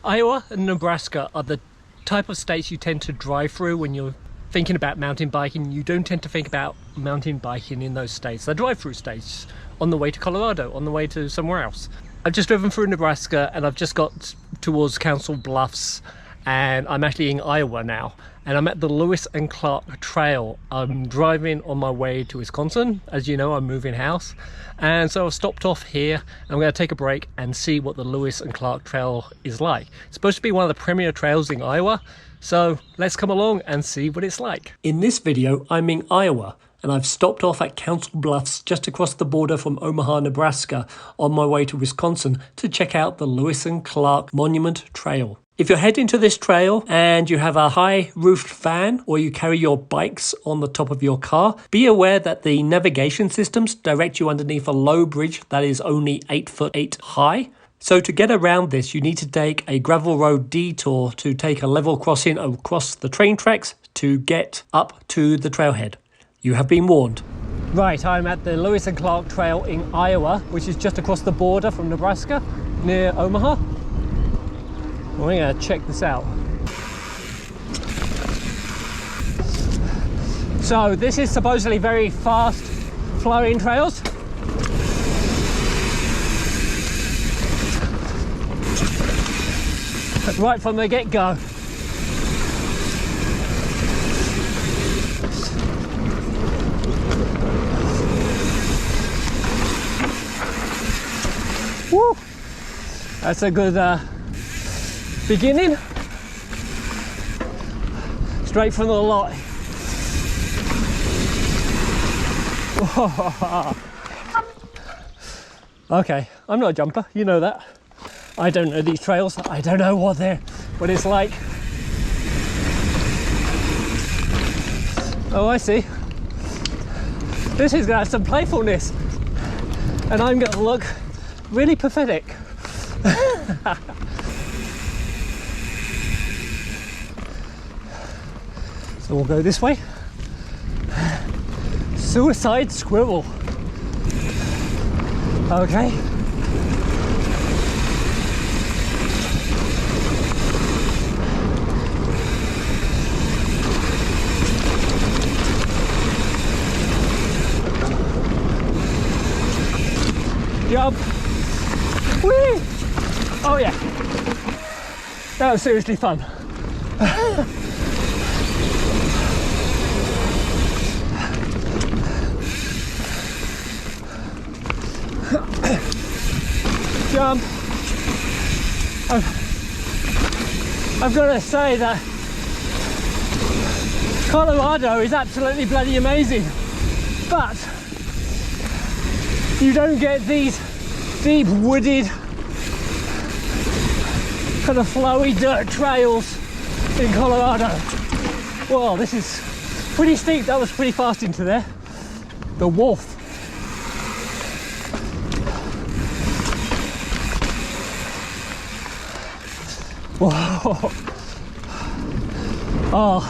Iowa and Nebraska are the type of states you tend to drive through when you're thinking about mountain biking. You don't tend to think about mountain biking in those states. They're drive-through states on the way to Colorado, on the way to somewhere else. I've just driven through Nebraska and I've just got towards Council Bluffs, and I'm actually in Iowa now, and I'm at the Lewis and Clarke Trail. I'm driving on my way to Wisconsin. As you know, I'm moving house, and so I've stopped off here and I'm going to take a break and see what the Lewis and Clarke Trail is like. It's supposed to be one of the premier trails in Iowa, so let's come along and see what it's like. In this video, I'm in Iowa, and I've stopped off at Council Bluffs just across the border from Omaha, Nebraska, on my way to Wisconsin to check out the Lewis and Clarke Monument Trail. If you're heading to this trail and you have a high roofed van or you carry your bikes on the top of your car, be aware that the navigation systems direct you underneath a low bridge that is only 8'8" high. So to get around this, you need to take a gravel road detour to take a level crossing across the train tracks to get up to the trailhead. You have been warned. Right, I'm at the Lewis and Clarke Trail in Iowa, which is just across the border from Nebraska, near Omaha. We're going to check this out. So this is supposedly very fast flowing trails. Right from the get-go. Woo! That's a good beginning. Straight from the lot. Okay, I'm not a jumper, you know that. I don't know these trails. I don't know what it's like. Oh, I see. This is gonna have some playfulness, and I'm gonna look really pathetic. So we'll go this way. Suicide Squibble. Okay. Jump. Whee! Oh yeah. That was seriously fun. Jump. I've got to say that Colorado is absolutely bloody amazing, but you don't get these deep wooded kind of flowy dirt trails in Colorado. Well, this is pretty steep. That was pretty fast into there. The wolf. Whoa. Oh,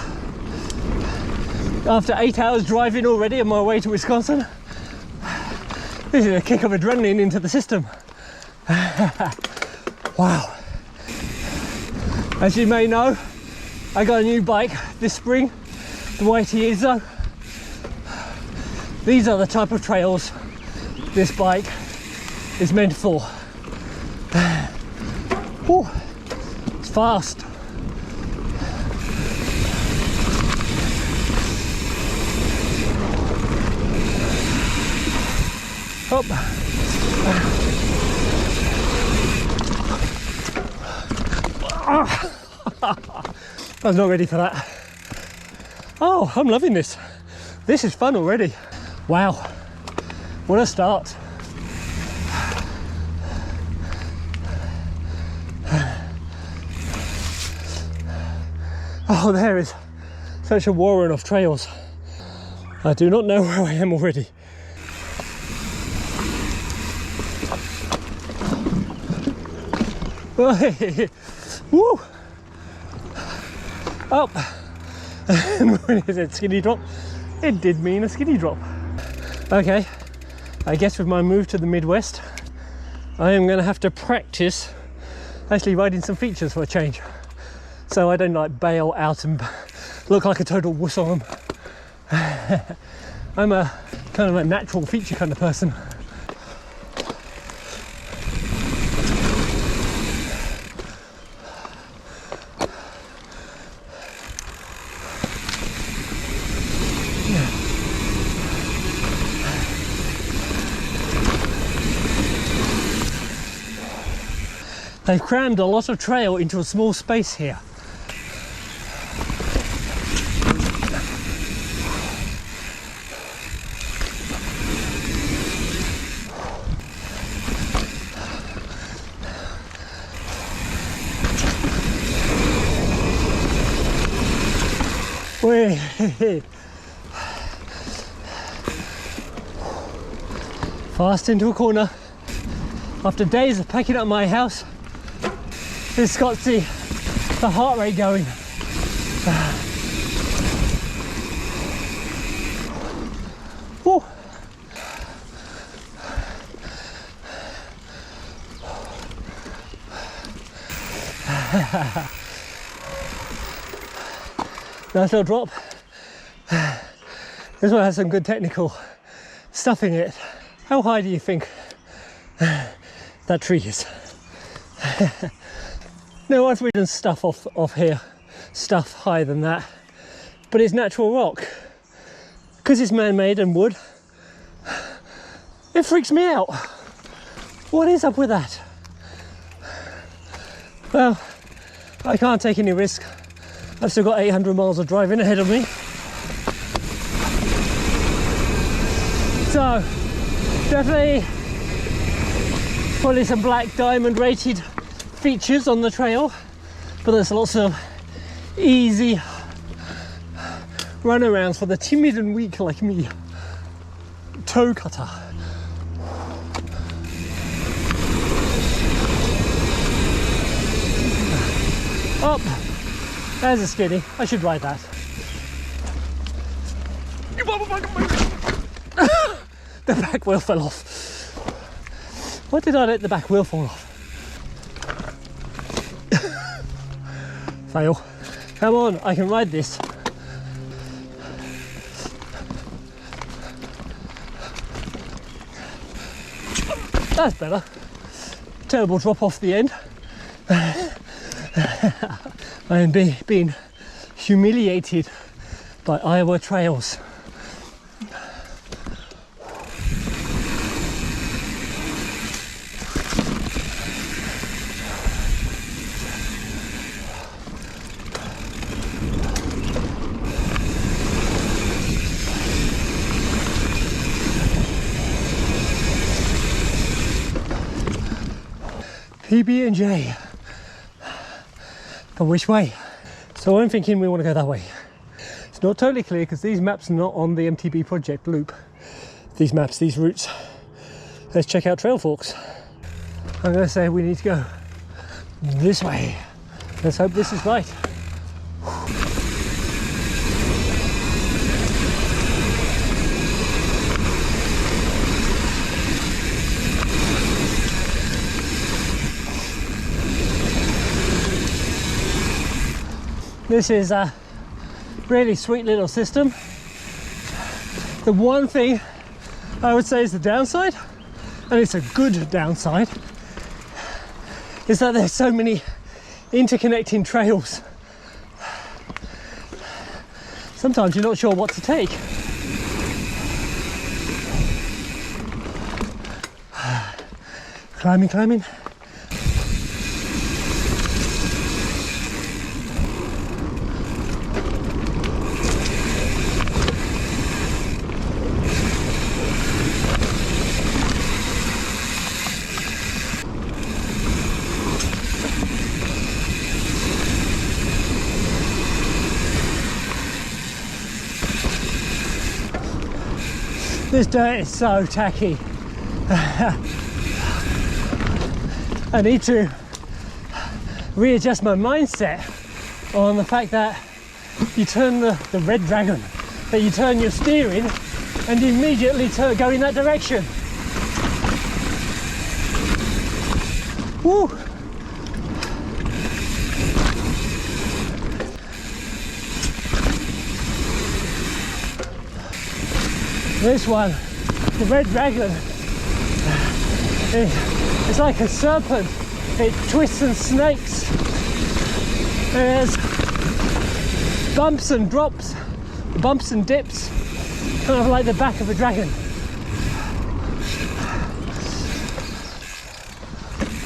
after 8 hours driving already on my way to Wisconsin, this is a kick of adrenaline into the system. Wow. As you may know, I got a new bike this spring, the IT Izzo. These are the type of trails this bike is meant for. Whew. It's fast. Up. I was not ready for that. Oh, I'm loving this. This is fun already. Wow, what a start. Oh, there is such a warren of trails. I do not know where I am already. Woo! Up! And when it said skinny drop, it did mean a skinny drop. Okay, I guess with my move to the Midwest, I am going to have to practice actually riding some features for a change, so I don't like bail out and look like a total wuss on them. I'm a kind of a natural feature kind of person. They've crammed a lot of trail into a small space here. Fast into a corner. After days of packing up my house, it's got the heart rate going. Woo. Nice little drop. This one has some good technical stuff in it. How high do you think that tree is? No, I've ridden stuff off here, stuff higher than that, but it's natural rock. Because it's man-made and wood, it freaks me out. What is up with that? Well, I can't take any risk. I've still got 800 miles of driving ahead of me. So, definitely probably some black diamond rated features on the trail, but there's lots of easy runarounds for the timid and weak like me. Toe cutter. Up. There's a skinny. I should ride that. The back wheel fell off. Why did I let the back wheel fall off? Fail. Come on, I can ride this. That's better. Terrible drop off the end. I am being humiliated by Iowa trails. PB&J. But which way? So I'm thinking we want to go that way. It's not totally clear because these maps are not on the MTB project loop. These maps, these routes. Let's check out trail forks. I'm going to say we need to go this way. Let's hope this is right. This is a really sweet little system. The one thing I would say is the downside, and it's a good downside, is that there's so many interconnecting trails. Sometimes you're not sure what to take. Climbing, climbing. This dirt is so tacky. I need to readjust my mindset on the fact that you turn the red dragon, that you turn your steering and immediately go in that direction. Woo! This one, the red dragon, it's like a serpent. It twists and snakes. There's bumps and drops, bumps and dips, kind of like the back of a dragon.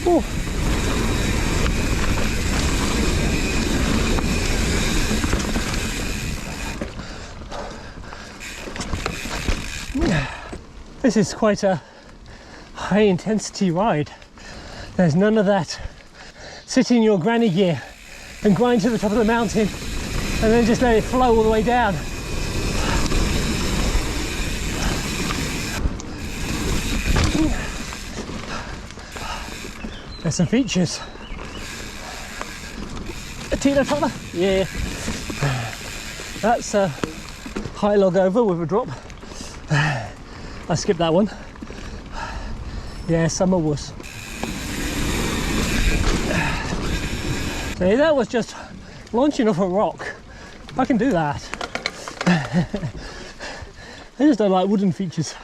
Ooh. This is quite a high intensity ride. There's none of that sit in your granny gear and grind to the top of the mountain and then just let it flow all the way down. There's some features. A teeter-totter? Yeah. That's a high log over with a drop. I skipped that one. Yeah, summer wuss. See, that was just launching off a rock. I can do that. I just don't like wooden features.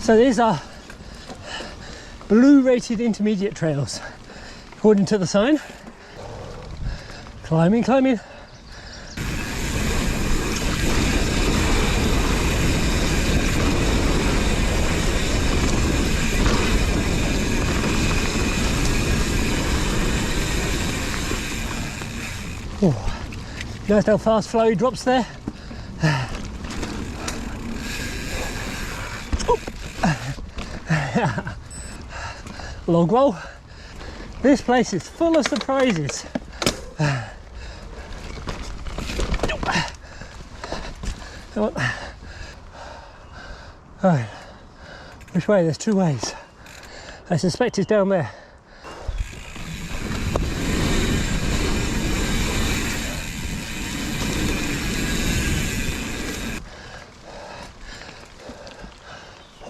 So these are blue rated intermediate trails, according to the sign. Climbing, climbing. Oh, notice how fast flowy drops there. Log roll. This place is full of surprises. Oh, which way? There's two ways. I suspect it's down there.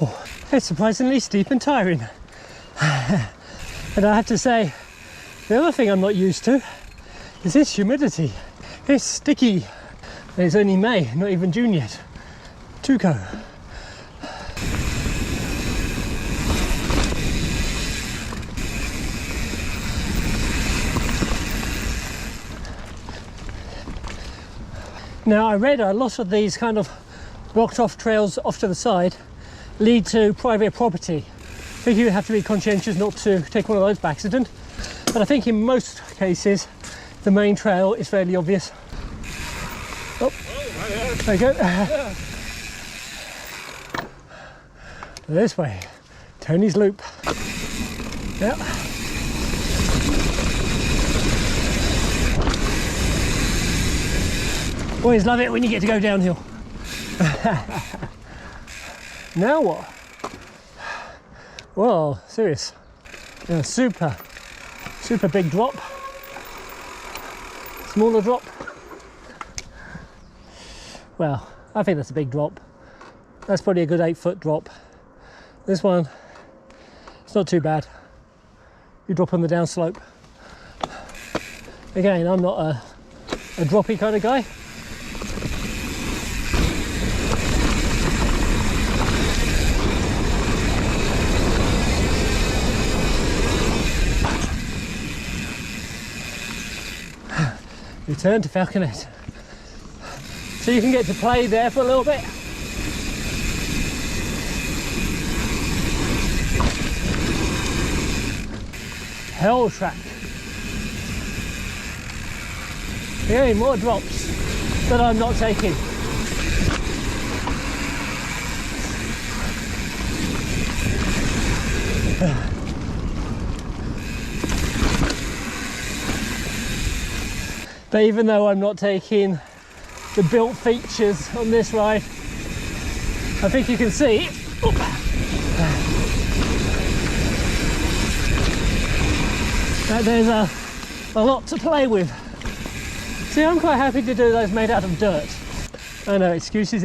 Oh, it's surprisingly steep and tiring. And I have to say, the other thing I'm not used to is this humidity. It's sticky. And it's only May, not even June yet. Tuco. Now, I read a lot of these kind of blocked off trails off to the side lead to private property. I think you have to be conscientious not to take one of those by accident, but I think in most cases the main trail is fairly obvious. Oh, there you go. This way, Tony's Loop. Yeah. Always love it when you get to go downhill. Now what? Whoa, serious. Yeah, super big drop. Smaller drop. Well, I think that's a big drop. That's probably a good 8-foot drop. This one, it's not too bad. You drop on the downslope. Again, I'm not a droppy kind of guy. Return to Falconet. So you can get to play there for a little bit. Hell track. Again, more drops that I'm not taking. But even though I'm not taking the built features on this ride, I think you can see that there's a lot to play with. See, I'm quite happy to do those made out of dirt. I know, excuses.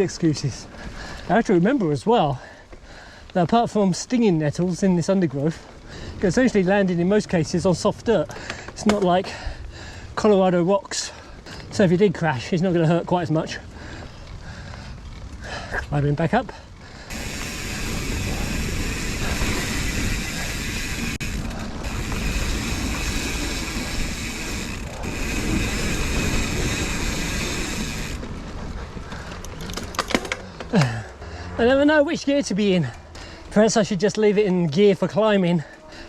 I have to remember as well that apart from stinging nettles in this undergrowth, you're essentially landing in most cases on soft dirt. It's not like Colorado rocks, so if you did crash, it's not going to hurt quite as much. Climbing back up. I never know which gear to be in. Perhaps I should just leave it in gear for climbing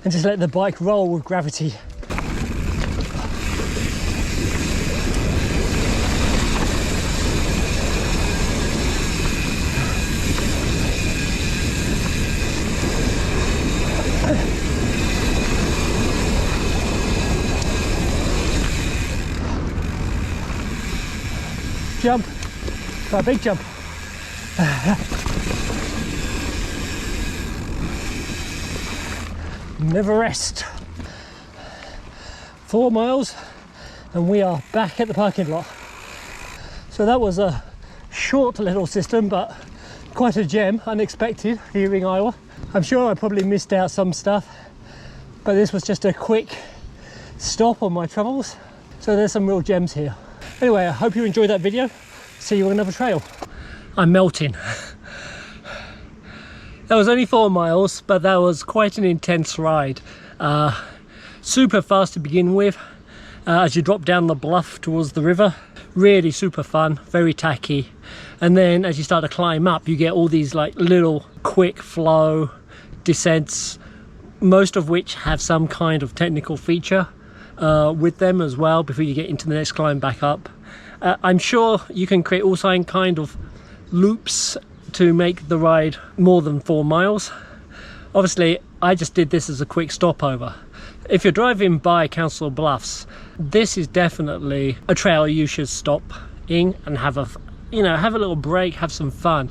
and just let the bike roll with gravity. Jump, quite a big jump. Never rest. 4 miles and we are back at the parking lot. So that was a short little system, but quite a gem, unexpected here in Iowa. I'm sure I probably missed out some stuff, but this was just a quick stop on my travels. So there's some real gems here. Anyway, I hope you enjoyed that video. See you on another trail. I'm melting. That was only 4 miles, but that was quite an intense ride. Super fast to begin with, as you drop down the bluff towards the river. Really super fun, very tacky. And then as you start to climb up, you get all these like little quick flow descents, most of which have some kind of technical feature with them as well before you get into the next climb back up. I'm sure you can create all kind of loops to make the ride more than 4 miles. Obviously, I just did this as a quick stopover. If you're driving by Council Bluffs, this is definitely a trail you should stop in and have a little break, have some fun.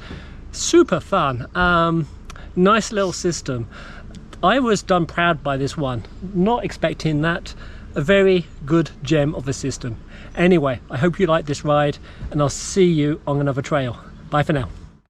Super fun. Nice little system. I was done proud by this one, not expecting that. A very good gem of a system. Anyway, I hope you like this ride and I'll see you on another trail. Bye for now.